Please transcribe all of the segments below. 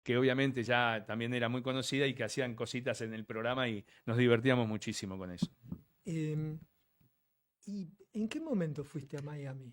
que obviamente ya también era muy conocida y que hacían cositas en el programa y nos divertíamos muchísimo con eso. Em, ¿Y en qué momento fuiste a Miami?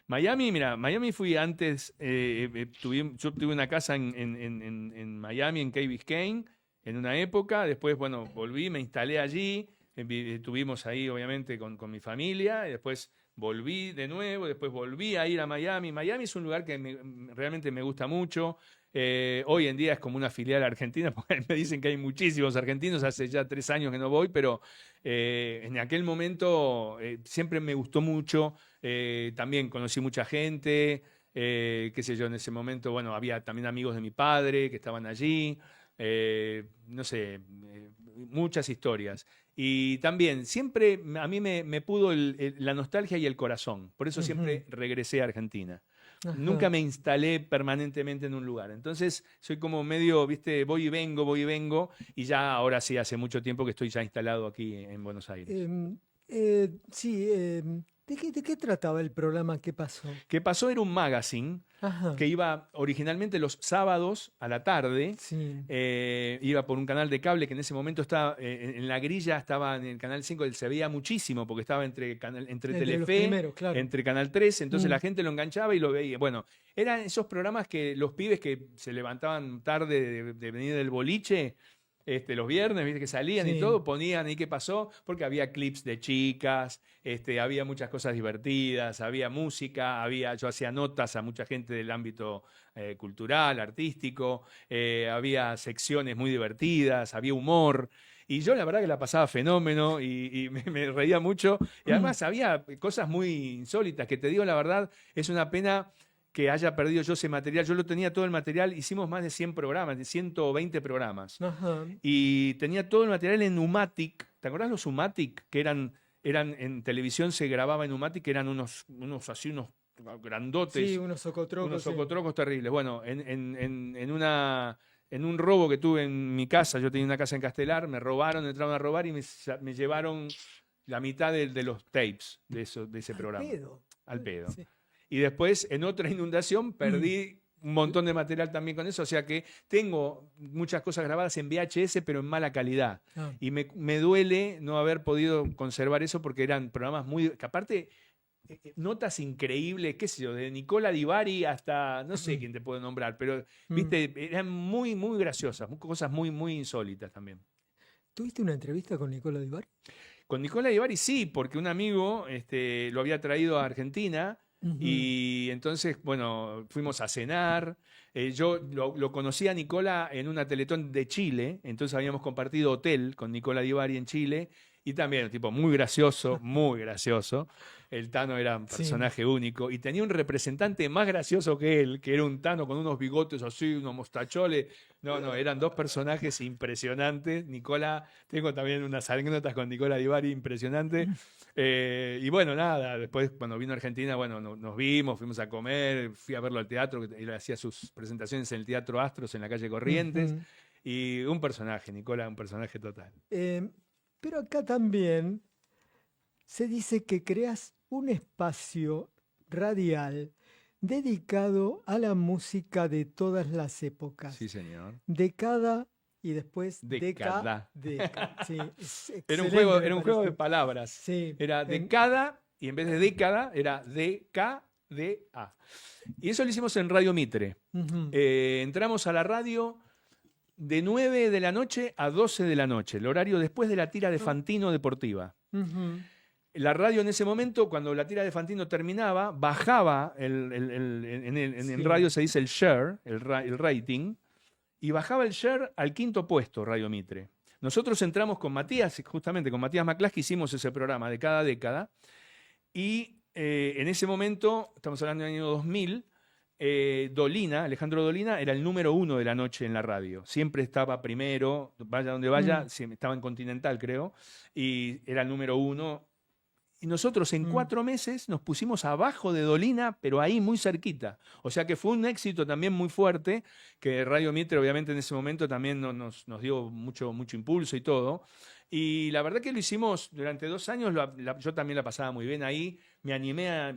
Miami, mira, Miami fui antes, yo tuve una casa en Miami, en Key Biscayne, en una época, después, bueno, volví, me instalé allí, estuvimos ahí obviamente con mi familia, y después volví de nuevo, después volví a ir a Miami. Miami es un lugar que realmente me gusta mucho. Hoy en día es como una filial argentina, porque me dicen que hay muchísimos argentinos, hace ya 3 años que no voy, pero en aquel momento siempre me gustó mucho. También conocí mucha gente, qué sé yo, en ese momento, bueno, había también amigos de mi padre que estaban allí, no sé, muchas historias. Y también, siempre a mí me pudo la nostalgia y el corazón, por eso Ujú. siempre regresé a Argentina. Nunca Ajá. me instalé permanentemente en un lugar. Entonces, soy como medio, viste, voy y vengo, y ya ahora sí, hace mucho tiempo que estoy ya instalado aquí en Buenos Aires. Sí, de qué trataba el programa? ¿Qué pasó? Que pasó era un magazine Ajá, que iba originalmente los sábados a la tarde, sí, iba por un canal de cable que en ese momento estaba, en la grilla estaba en el canal 5, se veía muchísimo porque estaba entre entre los Telefe, primeros, claro. entre Canal 13, entonces Mm, la gente lo enganchaba y lo veía. Bueno, eran esos programas que los pibes que se levantaban tarde de venir del boliche, los viernes, viste que salían y sí, todo, ponían ahí qué pasó, porque había clips de chicas, había muchas cosas divertidas, había música, yo hacía notas a mucha gente del ámbito cultural, artístico, había secciones muy divertidas, había humor. Y yo la verdad que la pasaba fenómeno y me reía mucho. Y además había cosas muy insólitas, que te digo la verdad, es una pena que haya perdido yo ese material. Yo lo tenía todo el material, hicimos más de 100 programas, de 120 programas. ajá, Y tenía todo el material en Umatic. ¿Te acordás los Umatic? Que eran en televisión, se grababa en Umatic, que eran unos así, unos sí, grandotes, unos unos socotrocos, sí. socotrocos terribles. Bueno, en un robo que tuve en mi casa, yo tenía una casa en Castelar, me robaron, entraron a robar y me llevaron la mitad de los tapes de ese Al programa, pedo. al pedo. Sí. Y después, en otra inundación, Mm, perdí un montón de material también con eso, o sea que tengo muchas cosas grabadas en VHS, pero en mala calidad. ah, Y me duele no haber podido conservar eso porque eran programas muy, que aparte, notas increíbles, qué sé yo, de Nicola Di Bari hasta, no sé quién te puedo nombrar, pero, mm. viste, eran muy, muy graciosas, cosas muy, muy insólitas también. ¿Tuviste una entrevista con Nicola Di Bari? Con Nicola Ibarri sí, porque un amigo lo había traído a Argentina Ujú, y entonces, bueno, fuimos a cenar. Yo lo conocí a Nicola en una Teletón de Chile, entonces habíamos compartido hotel con Nicola Ibarri en Chile y también un tipo muy gracioso, muy gracioso. El Tano era un sí. personaje único y tenía un representante más gracioso que él, que era un Tano con unos bigotes así, unos mostacholes. No, no, eran dos personajes impresionantes. Nicola, tengo también unas anécdotas con Nicola Di Bari impresionantes. Y bueno, nada, después cuando vino a Argentina, bueno, nos vimos, fuimos a comer, fui a verlo al teatro, que él hacía sus presentaciones en el Teatro Astros en la calle Corrientes. Ujú. Y un personaje, Nicola, un personaje total. Em, pero acá también se dice que creas un espacio radial dedicado a la música de todas las Sí, épocas, señor. de cada y después Década. década. Sí, es excelente, me Era un juego de pareció. palabras. Sí, Era década y en vez de década era DKDA. Y eso lo hicimos en Radio Mitre. ujú, Entramos a la radio de 9 de la noche a 12 de la noche, el horario después de la tira de ah, Fantino deportiva. ujú, La radio en ese momento, cuando la tira de Fantino terminaba, bajaba, en radio sí, se dice el share, el rating, y bajaba el share al quinto puesto, Radio Mitre. Nosotros entramos con Matías, justamente con Matías Maclás, que hicimos ese programa de cada década, y en ese momento, estamos hablando del año 2000, Alejandro Dolina, era el número uno de la noche en la radio. Siempre estaba primero, vaya donde vaya, mm, estaba en Continental, creo, y era el número uno. Y nosotros en mm, 4 meses nos pusimos abajo de Dolina, pero ahí muy cerquita. O sea que fue un éxito también muy fuerte, que Radio Mitre obviamente en ese momento también nos dio mucho, mucho impulso y todo. Y la verdad que lo hicimos durante 2 años, yo también la pasaba muy bien ahí, me animé,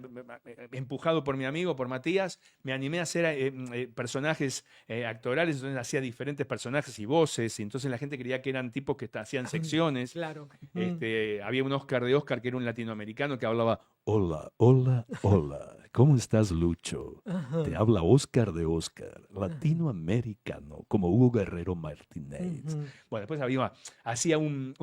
empujado por mi amigo, por Matías, me animé a hacer personajes actorales, entonces hacía diferentes personajes y voces, y entonces la gente creía que eran tipos que hacían secciones. Claro. Había un Oscar de Oscar que era un latinoamericano que hablaba, hola, hola, hola, ¿cómo estás, Lucho? Te Ajá. habla Oscar de Oscar, Ajá. latinoamericano, como Hugo Guerrero Martínez. Ujú. Bueno, después hacía un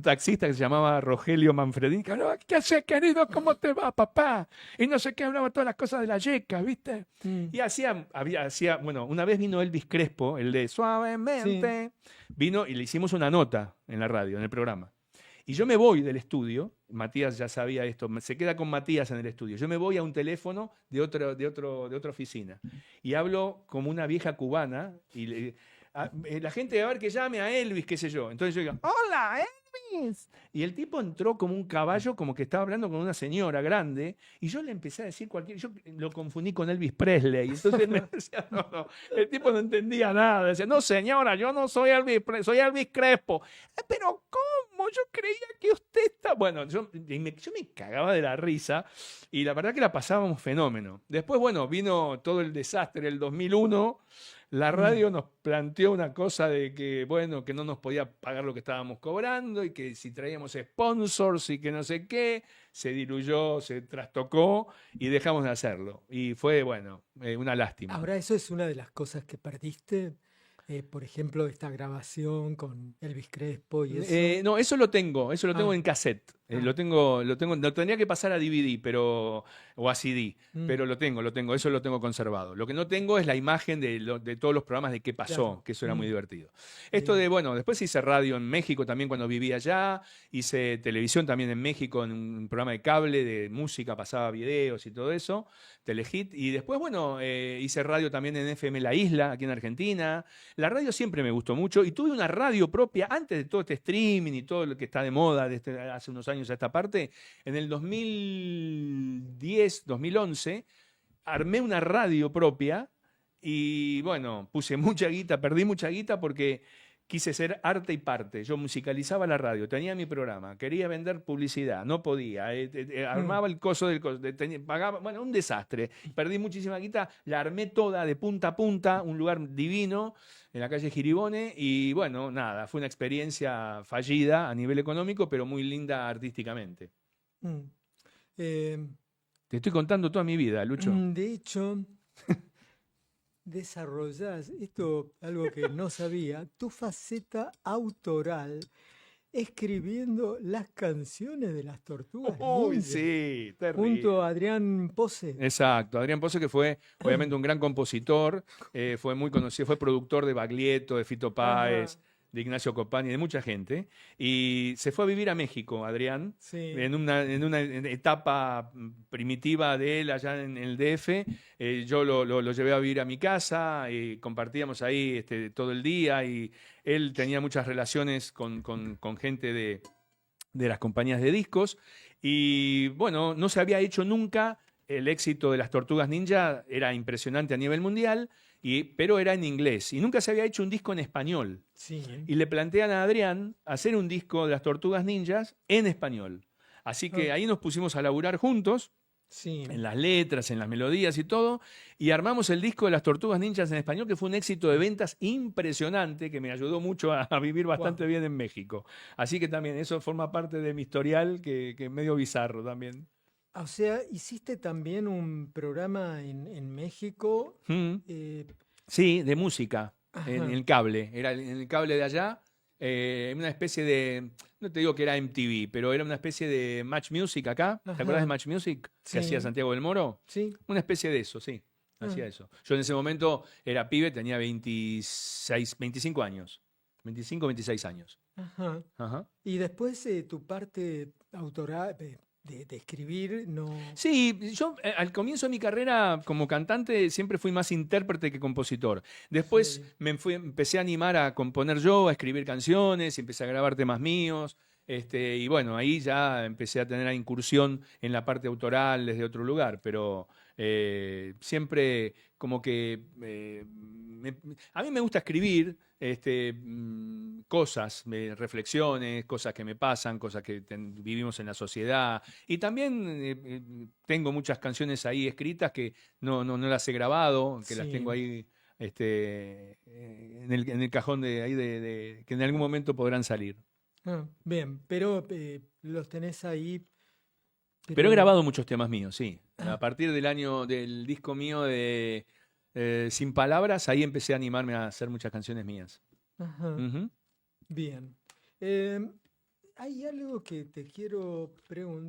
taxista que se llamaba Rogelio Manfredini, que hablaba, ¿qué haces, querido? ¿Cómo te va, papá? Y no sé qué, hablaba todas las cosas de la yeca, ¿viste? Mm. Y bueno, una vez vino Elvis Crespo, el de Sí. Suavemente, vino y le hicimos una nota en la radio, en el programa. Y yo me voy del estudio, Matías ya sabía esto, se queda con Matías en el estudio. Yo me voy a un teléfono de otra oficina y hablo como una vieja cubana y la gente va a ver que llame a Elvis, qué sé yo. Entonces yo digo, hola, Elvis. Y el tipo entró como un caballo, como que estaba hablando con una señora grande, y yo le empecé a decir yo lo confundí con Elvis Presley. Y entonces él me decía, no, el tipo no entendía nada. Decía, no señora, yo no soy Elvis Presley, soy Elvis Crespo. Pero ¿cómo? Yo creía que usted está... Bueno, yo me cagaba de la risa, y la verdad que la pasábamos fenómeno. Después, bueno, vino todo el desastre del 2001. La Mm. radio nos planteó una cosa de que, bueno, que no nos podía pagar lo que estábamos cobrando y que si traíamos sponsors y que no sé qué, se diluyó, se trastocó y dejamos de hacerlo. Y fue, bueno, una lástima. Ahora, eso es una de las cosas que perdiste. Por ejemplo, esta grabación con Elvis Crespo y eso. No, eso lo tengo Ah, en cassette. ah. Lo tendría que pasar a DVD, o a CD, Mm. pero lo tengo, eso lo tengo conservado. Lo que no tengo es la imagen de todos los programas de qué pasó, Claro. que eso era muy Mm. divertido. Esto Bien. de, bueno, después hice radio en México también cuando vivía allá, hice televisión también en México en un programa de cable de música, pasaba videos y todo eso, Telehit, y después, bueno, hice radio también en FM La Isla, aquí en Argentina. La radio siempre me gustó mucho y tuve una radio propia antes de todo este streaming y todo lo que está de moda hace unos años a esta parte. En el 2010, 2011, armé una radio propia y bueno, puse mucha guita, perdí mucha guita porque quise ser arte y parte. Yo musicalizaba la radio, tenía mi programa, quería vender publicidad, no podía. Mm. Armaba el coso pagaba, bueno, un desastre. Perdí muchísima guita, la armé toda de punta a punta, un lugar divino en la calle Giribone y bueno, nada, fue una experiencia fallida a nivel económico, pero muy linda artísticamente. Mm. Eh, Te estoy contando toda mi vida, Lucho. de hecho, desarrollás, esto algo que no sabía, tu faceta autoral escribiendo las canciones de las Tortugas Uy, Ninja sí, junto terrible. a Adrián Pose. Exacto, Adrián Pozo, que fue obviamente un gran compositor, fue muy conocido, fue productor de Baglietto, de Fito Ajá, Páez, de Ignacio Copani, de mucha gente, y se fue a vivir a México, Adrián, sí. en una etapa primitiva de él allá en el DF. Yo lo llevé a vivir a mi casa, y compartíamos ahí todo el día, y él tenía muchas relaciones con gente de las compañías de discos. Y bueno, no se había hecho nunca. El éxito de las Tortugas Ninja era impresionante a nivel mundial, pero era en inglés. Y nunca se había hecho un disco en español. Sí. Y le plantean a Adrián hacer un disco de las Tortugas Ninjas en español. Así Ah, que ahí nos pusimos a laburar juntos sí. en las letras, en las melodías y todo, y armamos el disco de las Tortugas Ninjas en español, que fue un éxito de ventas impresionante, que me ayudó mucho a vivir bastante Wow. bien en México. Así que también eso forma parte de mi historial, que es medio bizarro también. O sea, hiciste también un programa en México. Mm. eh, Sí, de música, en ajá, el cable, era en el cable de allá, una especie de, no te digo que era MTV, pero era una especie de Match Music acá. ¿Te acuerdas de ajá, Match Music que hacía sí, Santiago del Moro? sí. Una especie de eso, sí, Ah, hacía eso. Yo en ese momento era pibe, tenía 26, 25 años, 25, 26 años. ajá. Ajá. Y después tu parte autoral de escribir, no. Sí, yo al comienzo de mi carrera como cantante siempre fui más intérprete que compositor. Después Sí. empecé a animar a componer yo, a escribir canciones, y empecé a grabar temas míos. Y bueno, ahí ya empecé a tener la incursión en la parte autoral desde otro lugar, pero siempre como que a mí me gusta escribir, cosas, reflexiones, cosas que me pasan, cosas que vivimos en la sociedad. Y también tengo muchas canciones ahí escritas que no las he grabado, que las tengo Sí. ahí en el cajón de ahí que en algún momento podrán salir. Bien, pero los tenés ahí, Pero he pero... grabado muchos temas míos, sí. A partir del disco mío de Sin Palabras, ahí empecé a animarme a hacer muchas canciones mías. Ajá, Ujú. bien. Em, Hay algo que te quiero preguntar.